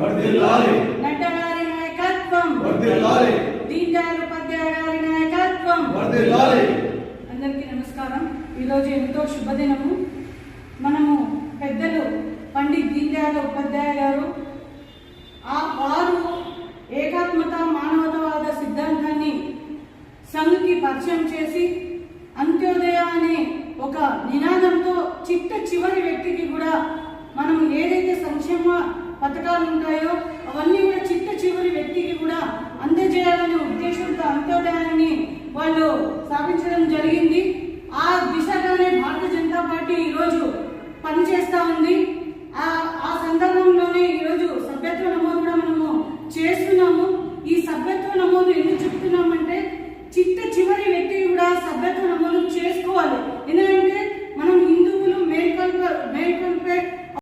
వర్ధిల్లాలి. నడ్డా గారి నాయకత్వం వర్ధిల్లాలి. దీన్ దయాళ్ ఉపాధ్యాయ గారి నాయకత్వం వర్ధిల్లాలి. అందరికీ నమస్కారం. ఈరోజు ఎంతో శుభదినము. మనము పెద్దలు పండిత్ దీన్ దయాళ్ ఉపాధ్యాయ గారు వారు ఏకాత్మత మానవతావాద సిద్ధాంతాన్ని సంఘకి పరిచయం చేసి అంత్యోదయ అనే ఒక నినాదంతో చిట్ట చివరి వ్యక్తికి కూడా మనం ఏదైతే సంక్షేమ పథకాలు ఉంటాయో అవన్నీ కూడా చిట్ట చివరి వ్యక్తికి కూడా అందజేయాలనే ఉద్దేశంతో అంత్యోదయాన్ని వాళ్ళు స్థాపించడం జరిగింది. ఆ దిశగానే భారతీయ జనతా పార్టీ ఈరోజు పనిచేస్తూ ఉంది.